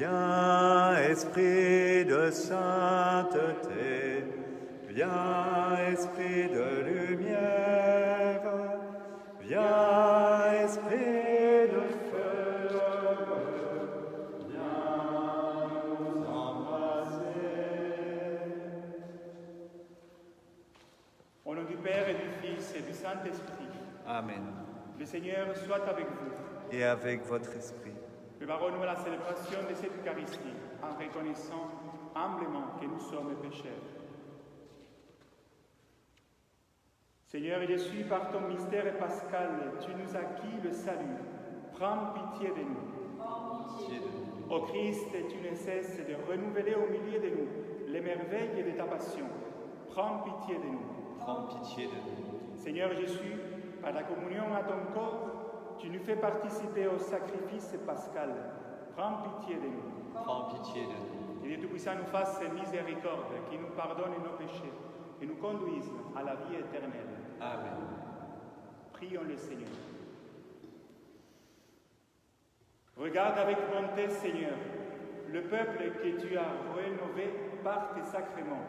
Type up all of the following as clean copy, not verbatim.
Viens, Esprit de sainteté, viens, Esprit de lumière, viens, Esprit de feu, viens nous embrasser. Au nom du Père et du Fils et du Saint-Esprit. Amen. Le Seigneur soit avec vous. Et avec votre esprit. Préparons-nous à la célébration de cette Eucharistie en reconnaissant humblement que nous sommes pécheurs. Seigneur Jésus, par ton mystère pascal, tu nous as acquis le salut. Prends pitié de nous. Ô Christ, tu ne cesses de renouveler au milieu de nous les merveilles de ta passion. Prends pitié de nous. Prends pitié de nous. Seigneur Jésus, par la communion à ton corps, tu nous fais participer au sacrifice pascal. Prends pitié de nous. Prends pitié de nous. Que Dieu Tout-Puissant nous fasse miséricorde, qu'il nous pardonne nos péchés et nous conduise à la vie éternelle. Amen. Prions le Seigneur. Regarde avec bonté, Seigneur, le peuple que tu as rénové par tes sacrements.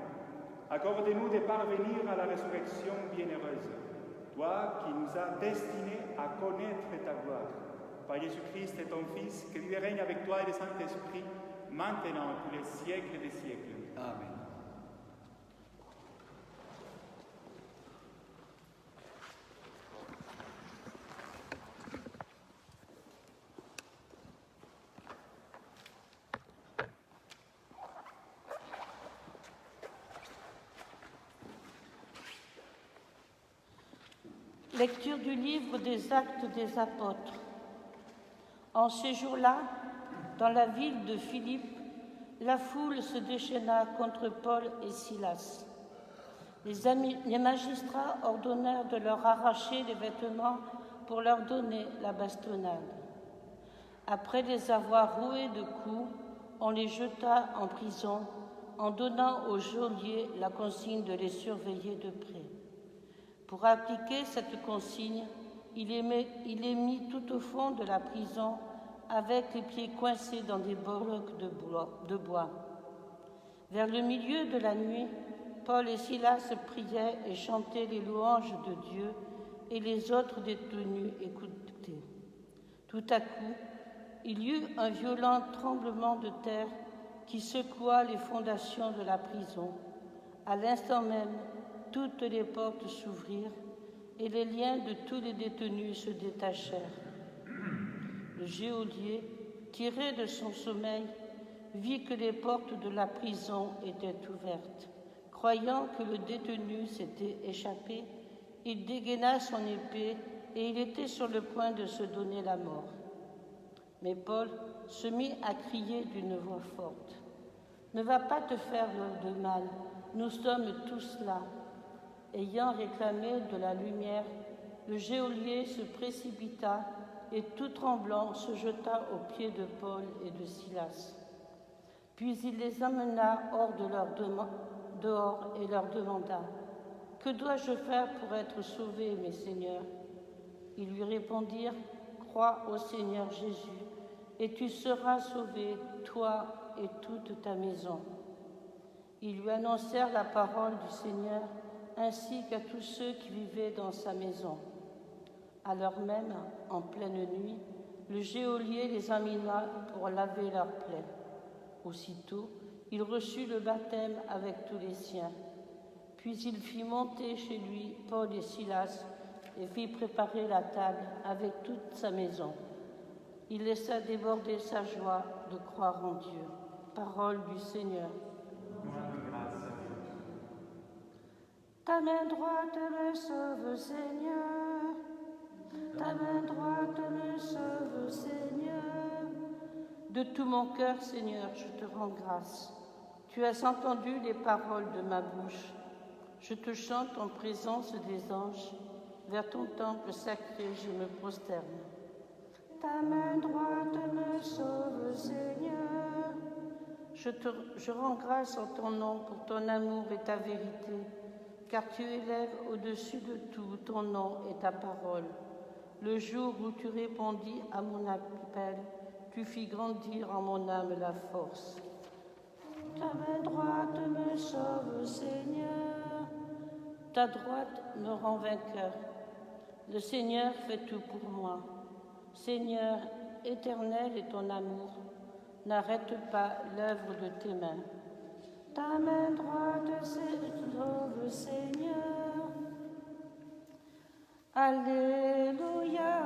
Accorde-nous de parvenir à la résurrection bienheureuse. Toi qui nous as destinés à connaître ta gloire. Par Jésus-Christ et ton Fils, qui lui règne avec toi et le Saint-Esprit, maintenant et pour les siècles des siècles. Amen. Lecture du livre des Actes des Apôtres. En ces jours-là, dans la ville de Philippe, la foule se déchaîna contre Paul et Silas. Les magistrats ordonnèrent de leur arracher les vêtements pour leur donner la bastonnade. Après les avoir roués de coups, on les jeta en prison en donnant au geôlier la consigne de les surveiller de près. Pour appliquer cette consigne, il est mis tout au fond de la prison avec les pieds coincés dans des blocs de bois. Vers le milieu de la nuit, Paul et Silas priaient et chantaient les louanges de Dieu et les autres détenus écoutaient. Tout à coup, il y eut un violent tremblement de terre qui secoua les fondations de la prison. À l'instant même, toutes les portes s'ouvrirent et les liens de tous les détenus se détachèrent. Le geôlier, tiré de son sommeil, vit que les portes de la prison étaient ouvertes. Croyant que le détenu s'était échappé, il dégaina son épée et il était sur le point de se donner la mort. Mais Paul se mit à crier d'une voix forte. « Ne va pas te faire de mal, nous sommes tous là. » Ayant réclamé de la lumière, le geôlier se précipita et tout tremblant se jeta aux pieds de Paul et de Silas. Puis il les amena dehors et leur demanda « Que dois-je faire pour être sauvé, mes seigneurs ?» Ils lui répondirent « Crois au Seigneur Jésus, et tu seras sauvé, toi et toute ta maison. » Ils lui annoncèrent la parole du Seigneur, ainsi qu'à tous ceux qui vivaient dans sa maison. À l'heure même, en pleine nuit, le geôlier les amena pour laver leurs plaies. Aussitôt, il reçut le baptême avec tous les siens. Puis il fit monter chez lui Paul et Silas et fit préparer la table avec toute sa maison. Il laissa déborder sa joie de croire en Dieu. Parole du Seigneur. Ta main droite me sauve, Seigneur. Ta main droite me sauve, Seigneur. De tout mon cœur, Seigneur, je te rends grâce. Tu as entendu les paroles de ma bouche. Je te chante en présence des anges. Vers ton temple sacré, je me prosterne. Ta main droite me sauve, Seigneur. Je rends grâce en ton nom pour ton amour et ta vérité. Car tu élèves au-dessus de tout ton nom et ta parole. Le jour où tu répondis à mon appel, Tu fis grandir en mon âme la force. Ta main droite me sauve, Seigneur. Ta droite me rend vainqueur. Le Seigneur fait tout pour moi. Seigneur, éternel est ton amour. N'arrête pas l'œuvre de tes mains. Ta main droite sauve, Seigneur. Alléluia,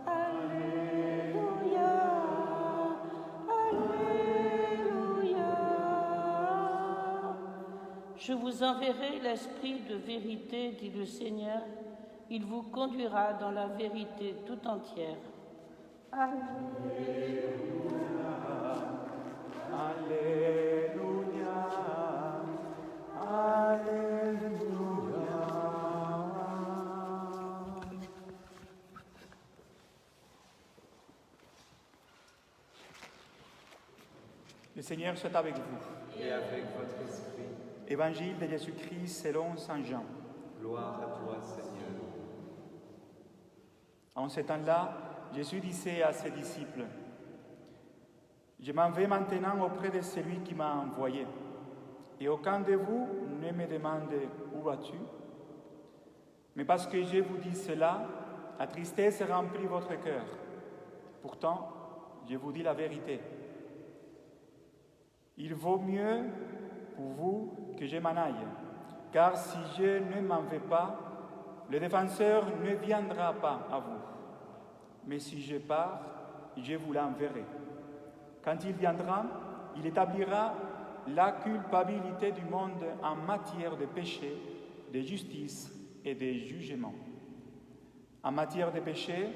Alléluia, Alléluia. Je vous enverrai l'Esprit de vérité, dit le Seigneur. Il vous conduira dans la vérité tout entière. Alléluia. Alléluia. Alléluia. Le Seigneur soit avec vous. Et avec votre esprit. Évangile de Jésus-Christ selon Saint Jean. Gloire à toi, Seigneur. En ce temps-là, Jésus disait à ses disciples, « Je m'en vais maintenant auprès de celui qui m'a envoyé. Et aucun de vous ne me demande où vas-tu? Mais parce que je vous dis cela, la tristesse remplit votre cœur. Pourtant, je vous dis la vérité. Il vaut mieux pour vous que je m'en aille, car si je ne m'en vais pas, le défenseur ne viendra pas à vous. Mais si je pars, je vous l'enverrai. Quand il viendra, il établira la culpabilité du monde en matière de péché, de justice et de jugement. En matière de péché,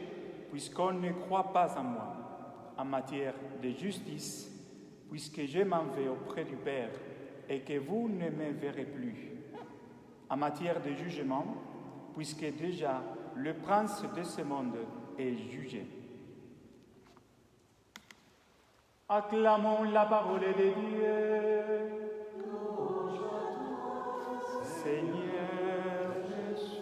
puisqu'on ne croit pas en moi. En matière de justice, puisque je m'en vais auprès du Père et que vous ne me verrez plus. En matière de jugement, puisque déjà le prince de ce monde est jugé. Acclamons la parole de Dieu. Seigneur Jésus.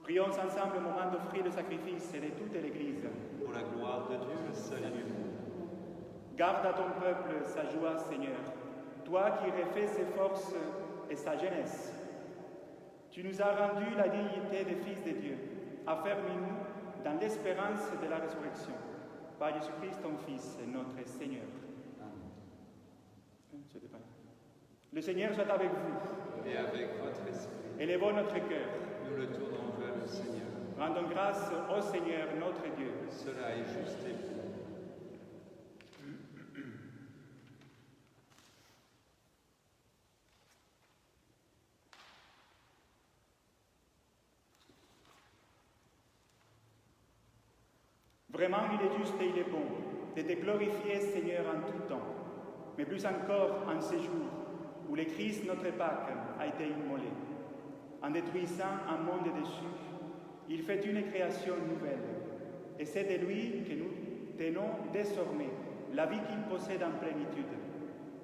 Prions ensemble au moment d'offrir le sacrifice de toute l'Église. Pour la gloire de Dieu, le salut du monde. Garde à ton peuple sa joie, Seigneur, toi qui refais ses forces et sa jeunesse. Tu nous as rendu la dignité des fils de Dieu. Affermis-nous dans l'espérance de la résurrection. Par Jésus-Christ, ton Fils, notre Seigneur. Amen. Le Seigneur soit avec vous. Et avec votre esprit. Élevons notre cœur. Nous le tournons vers le Seigneur. Rendons grâce au Seigneur, notre Dieu. Cela est juste et bon. Vraiment, il est juste et il est bon de te glorifier, Seigneur, en tout temps, mais plus encore en ces jours où le Christ, notre Pâque, a été immolé. En détruisant un monde déchu, il fait une création nouvelle. Et c'est de lui que nous tenons désormais la vie qu'il possède en plénitude.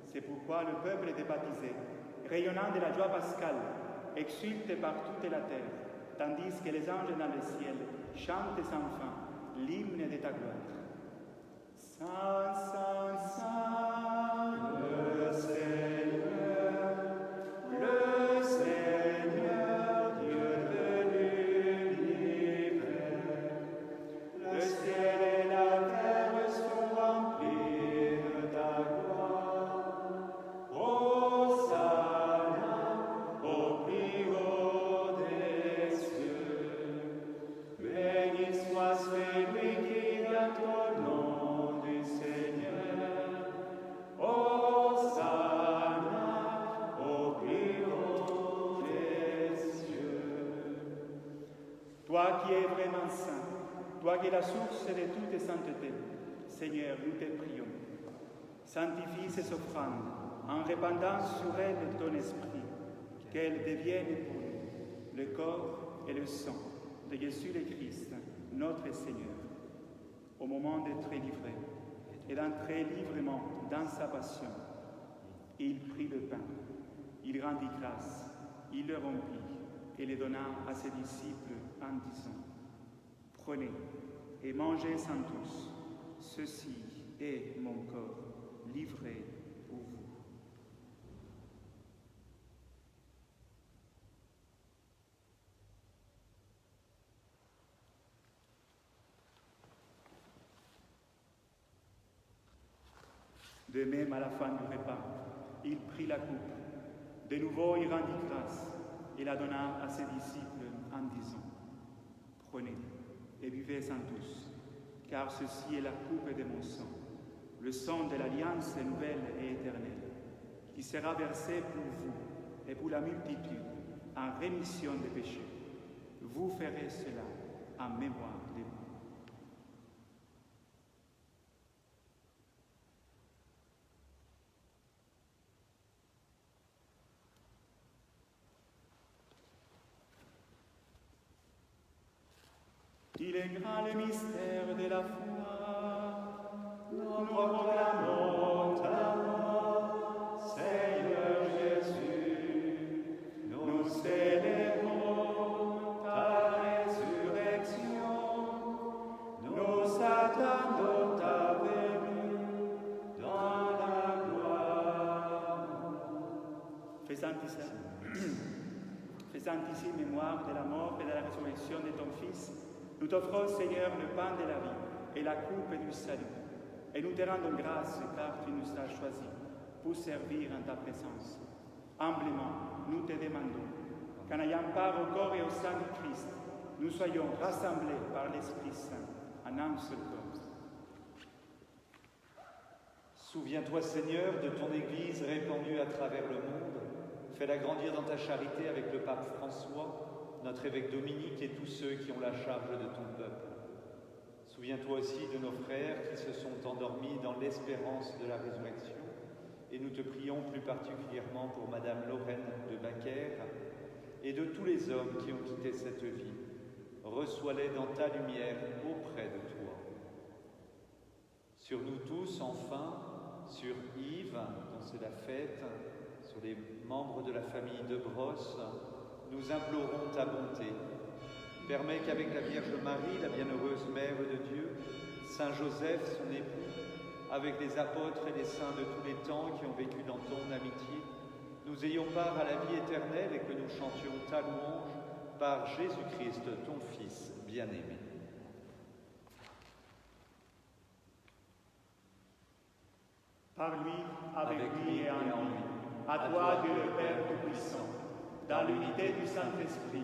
C'est pourquoi le peuple est baptisé, rayonnant de la joie pascale, exulte par toute la terre, tandis que les anges dans le ciel chantent sans fin l'hymne de ta gloire. Saint, Saint, Saint, le Seigneur, Dieu de l'univers. Le ciel et la terre sont remplis de ta gloire. Hosanna au plus haut des cieux. Béni soit celui qui vient au nom du Seigneur. Hosanna au plus haut des cieux. Toi qui es vraiment saint, toi qui es la source de toute sainteté, Seigneur, nous te prions. Sanctifie ces offrandes en répandant sur elles ton esprit, qu'elles deviennent pour nous le corps et le sang de Jésus le Christ, notre Seigneur. Au moment d'être livré et d'entrer librement dans sa passion, il prit le pain, il rendit grâce, il le rompit et le donna à ses disciples en disant: Prenez et mangez-en tous, ceci est mon corps livré pour vous. De même, à la fin du repas, il prit la coupe. De nouveau, il rendit grâce et la donna à ses disciples en disant: Prenez et buvez-en tous, car ceci est la coupe de mon sang, le sang de l'alliance nouvelle et éternelle, qui sera versé pour vous et pour la multitude en rémission des péchés. Vous ferez cela en mémoire de moi. Il est grand le mystère de la foi. Nous proclamons ta mort, Seigneur Jésus. Nous célébrons ta résurrection. Nous attendons ta venue dans la gloire. Faisant ici mémoire de la mort et de la résurrection de ton Fils, nous t'offrons, Seigneur, le pain de la vie et la coupe du salut. Et nous te rendons grâce car tu nous as choisis pour servir en ta présence. Humblement, nous te demandons qu'en ayant part au corps et au sang du Christ, nous soyons rassemblés par l'Esprit Saint en un seul corps. Souviens-toi, Seigneur, de ton Église répandue à travers le monde. Fais-la grandir dans ta charité avec le pape François, notre évêque Dominique et tous ceux qui ont la charge de ton peuple. Souviens-toi aussi de nos frères qui se sont endormis dans l'espérance de la résurrection. Et nous te prions plus particulièrement pour Madame Lorraine de Baquer et de tous les hommes qui ont quitté cette vie. Reçois-les dans ta lumière auprès de toi. Sur nous tous, enfin, sur Yves, dont c'est la fête, sur les membres de la famille de Brosse, nous implorons ta bonté. Permets qu'avec la Vierge Marie, la bienheureuse Mère de Dieu, Saint Joseph, son époux, avec les apôtres et les saints de tous les temps qui ont vécu dans ton amitié, nous ayons part à la vie éternelle et que nous chantions ta louange par Jésus-Christ, ton Fils bien-aimé. Par lui, avec lui et en lui, à toi, Dieu le Père Tout-Puissant, dans l'unité du Saint-Esprit,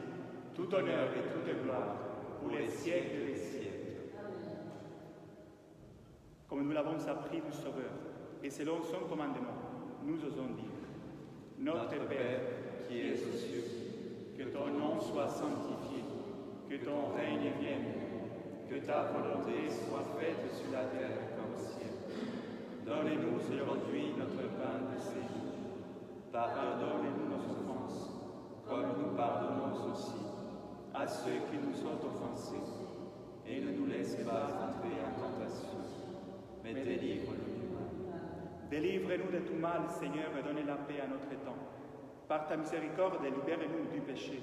tout honneur et toute gloire, pour les siècles des siècles. Comme nous l'avons appris du Sauveur, et selon son commandement, nous osons dire: Notre Père, qui es aux cieux, que ton nom soit sanctifié, que ton règne vienne, que ta volonté soit faite sur la terre comme au ciel. Donne-nous aujourd'hui notre pain de ce jour. Pardonne-nous nos offenses, comme nous pardonnons aussi à ceux qui nous ont offensés. Et ne nous laisse pas entrer en tentation, mais délivre-nous du mal. Délivre-nous de tout mal, Seigneur, et donne la paix à notre temps. Par ta miséricorde, libère-nous du péché.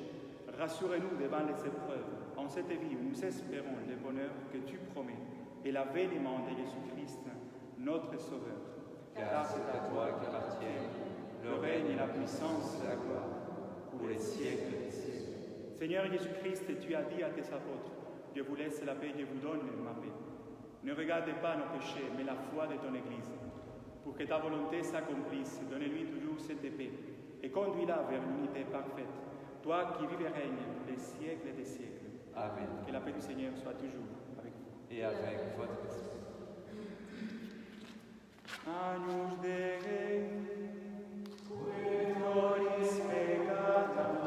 Rassure-nous devant les épreuves. En cette vie où nous espérons le bonheur que tu promets et l'avènement de Jésus-Christ, notre Sauveur. Car c'est à toi qu'appartiennent le règne et la puissance et la gloire pour les siècles des siècles. Seigneur Jésus-Christ, tu as dit à tes apôtres, je vous laisse la paix, je vous donne ma paix. Ne regardez pas nos péchés, mais la foi de ton Église. Pour que ta volonté s'accomplisse, donne-lui toujours cette paix et conduis-la vers l'unité parfaite. Toi qui vives et règnes pour les siècles des siècles. Amen. Que la paix du Seigneur soit toujours avec vous. Et avec votre esprit. Agnus Dei, qui tollis peccata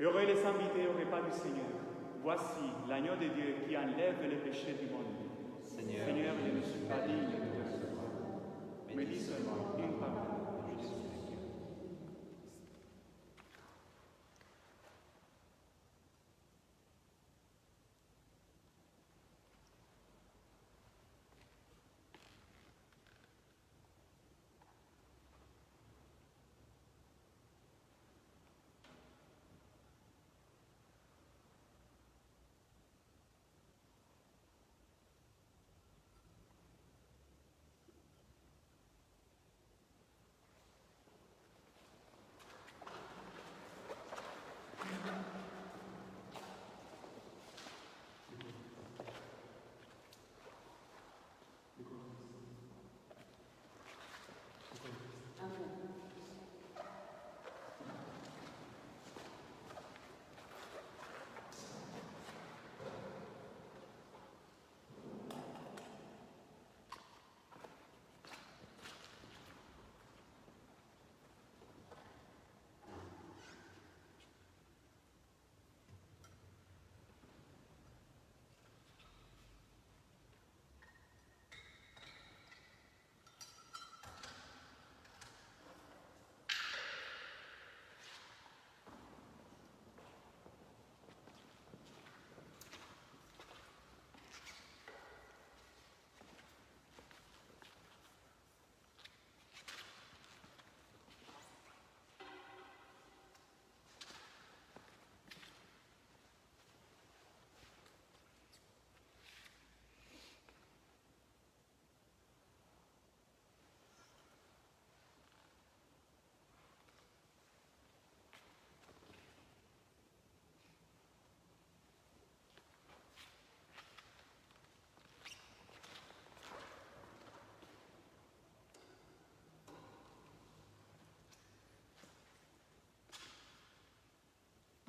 Heureux les invités au repas du Seigneur. Voici l'agneau de Dieu qui enlève les péchés du monde. Seigneur, je ne suis pas digne de te recevoir, mais dis seulement une parole et je suis avec Dieu.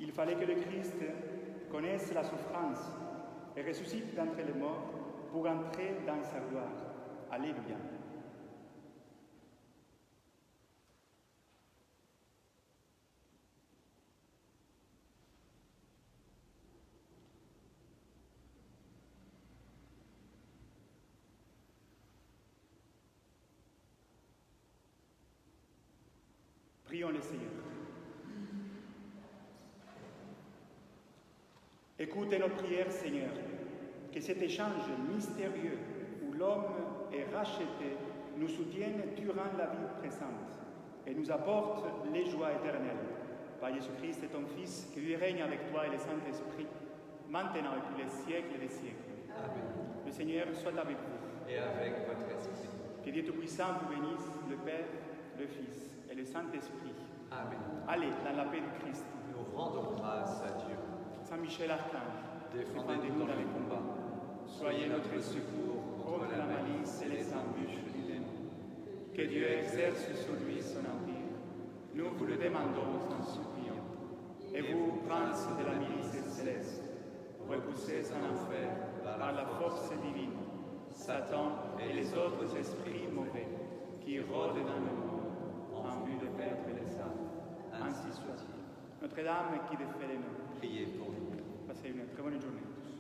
Il fallait que le Christ connaisse la souffrance et ressuscite d'entre les morts pour entrer dans sa gloire. Alléluia. Prions le Seigneur. Écoutez nos prières, Seigneur, que cet échange mystérieux où l'homme est racheté nous soutienne durant la vie présente et nous apporte les joies éternelles. Par Jésus-Christ, ton Fils, qui lui règne avec toi et le Saint-Esprit, maintenant et pour les siècles des siècles. Amen. Le Seigneur soit avec vous. Et avec votre esprit. Que Dieu Tout-Puissant vous bénisse, le Père, le Fils et le Saint-Esprit. Amen. Allez dans la paix de Christ. Nous Rendons grâce à Dieu. Saint Michel Archange, Défendez-nous dans les combats. Soyez notre secours contre la malice et les embûches du démon. que Dieu exerce sur lui son empire. Nous vous le demandons en suppliant. Et vous, prince de la milice céleste, repoussez en enfer par la force divine Satan et les autres esprits mauvais qui rôdent dans le monde en vue de perdre les âmes. Ainsi soit-il. Notre-Dame qui défait les nôtres. Priez pour nous. Passez une très bonne journée à tous.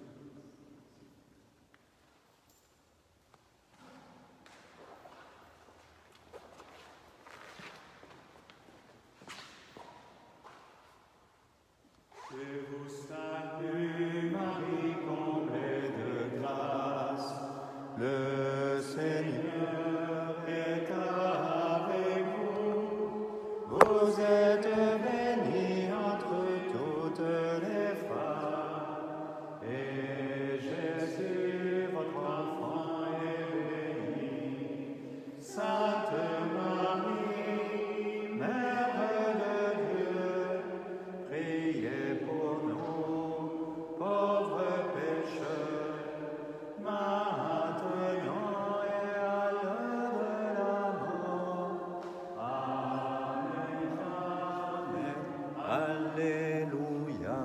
Que vous salue Marie, comblée de grâce, le Seigneur est avec vous. Vous êtes bénie entre toutes les femmes, et Jésus, votre enfant, est béni. Sainte Marie, Mère de Dieu, priez pour nous, pauvres pécheurs, maintenant et à l'heure de la mort. Amen, Amen. Alléluia.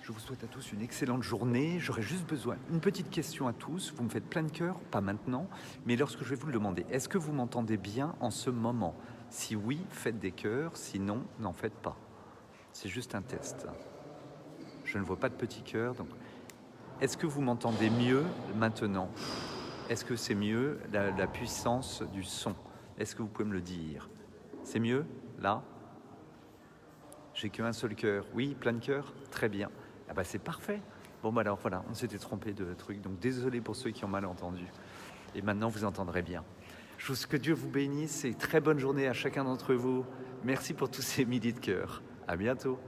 Je vous souhaite à tous une excellente journée. J'aurais juste besoin d'une petite question à tous. Vous me faites plein de cœur, pas maintenant, mais lorsque je vais vous le demander. Est-ce que vous m'entendez bien en ce moment? Si oui, faites des cœurs. Sinon, n'en faites pas. C'est juste un test. Je ne vois pas de petits cœurs. Donc, est-ce que vous m'entendez mieux maintenant? Est-ce que c'est mieux la puissance du son? Est-ce que vous pouvez me le dire? C'est mieux là? J'ai qu'un seul cœur. Oui, plein de cœurs? Très bien. Ah bah c'est parfait. Bon bah alors voilà, on s'était trompé de truc. Donc désolé pour ceux qui ont mal entendu. Et maintenant vous entendrez bien. Que Dieu vous bénisse et très bonne journée à chacun d'entre vous. Merci pour tous ces milliers de cœurs. À bientôt.